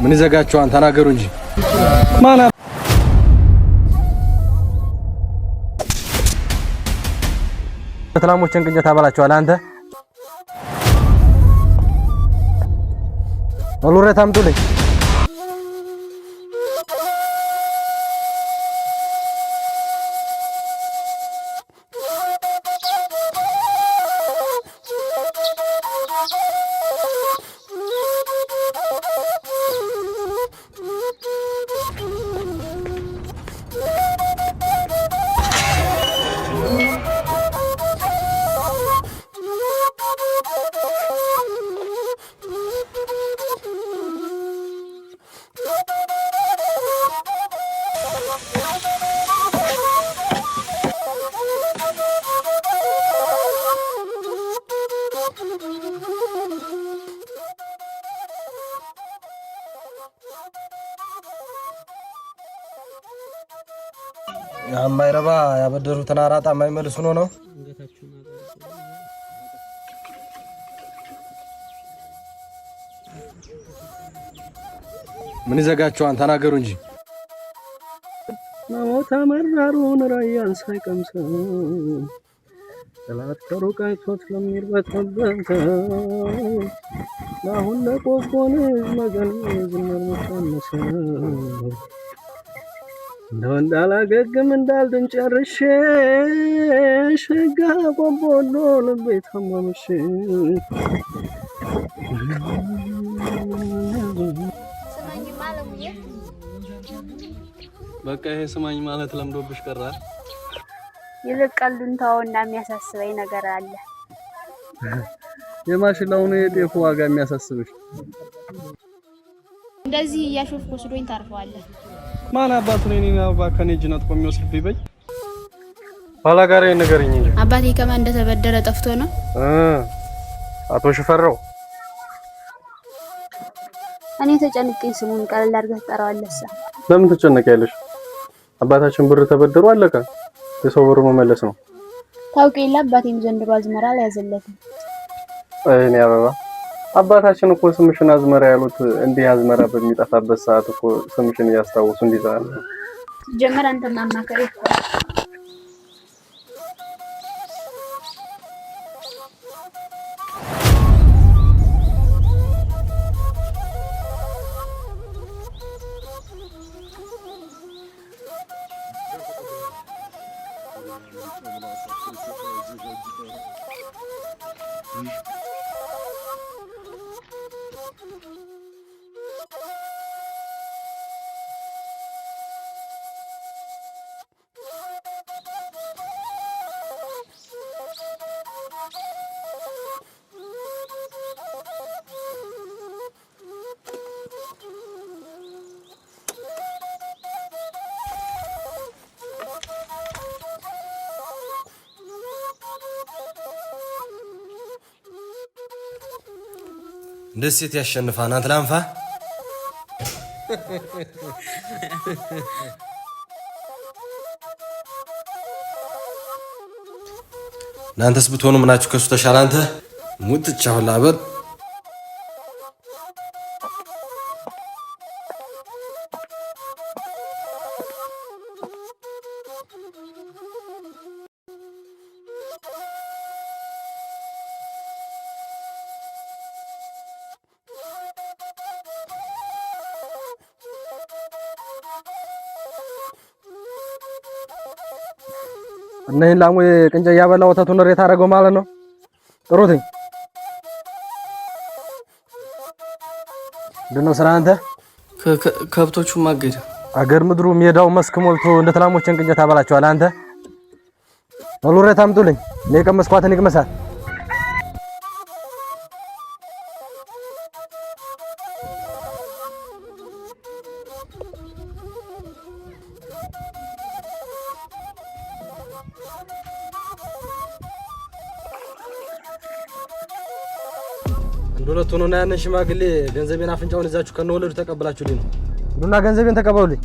ምን ይዘጋቸዋል? ተናገሩ እንጂ ማና ተላሞችን ቅንጀት አባላቸዋል። አንተ ወሉረት አምጡልኝ። ያማይረባ ያበደሩትን አራጣ ማይመልሱ ነው። ምን ይዘጋቸዋል? ተናገሩ እንጂ ሞታ መራሩን ራያን ሳይቀምሰው ጠላት ከሩቅ አይቶት ለሚርበተበተው ለአሁን ለቆቦን መገነዝ መርመሳነሰው እንደው እንዳላገግም እንዳልድን ጨርሼ ሸጋ ቆቦሎ ልቤ ታመመሽ። በቃ ይሄ ስማኝ ማለት ለምዶብሽ ቀራ። ይልቀልዱን ተውና የሚያሳስበኝ ነገር አለ። የማሽላውን የጤፉ ዋጋ የሚያሳስብሽ እንደዚህ እያሾፍኩ ወስዶኝ ታርፈዋለህ። ማን አባቱ ነው እኔና ባከኔ ጅናት ቆሚወስድብኝ በይ ባላጋሬ ነገርኝ እንጂ አባቴ ከማን እንደተበደረ ጠፍቶ ነው። አቶ ሽፈራው እኔ ተጨንቄኝ ስሙን ቀለል አድርገህ ትጠራዋለህ። ለምን ተጨነቂያለሽ? አባታችን ብር ተበደሩ አለቀ። የሰው ብር መመለስ ነው። ታውቂላ አባቴም ዘንድሮ አዝመራ አልያዘለትም። እኔ አበባ አባታችን እኮ ስምሽን አዝመራ ያሉት እንዲህ አዝመራ በሚጠፋበት ሰዓት እኮ ስምሽን ያስታውሱ እንዲዛል ጀመር አንተ ማማከር እኮ ደስት ያሸንፋና ትላንፋ ናንተስ ብትሆኑ ምናችሁ ከሱ ተሻለ። አንተ ሙጥቻው ላበር እና ይሄን ላሙ ቅንጨ ያበላ ወተቱን ሬት አደረገው ማለት ነው። ጥሩትኝ እንደነው ስራ አንተ ከብቶቹ ማገድ አገር ምድሩ ሜዳው መስክ ሞልቶ እንደ ተላሞችን ቅንጨት አበላቸዋል። አንተ ወሉረት አምጡልኝ። እኔ ቀመስኳትን ይቅመሳል። እንደለቱ ነው እና ያንን ሽማግሌ ገንዘቤን አፍንጫውን ይዛችሁ ከነወለዱ ተቀበላችሁልኝ ነው። ዱና ገንዘቤን ተቀበሉልኝ።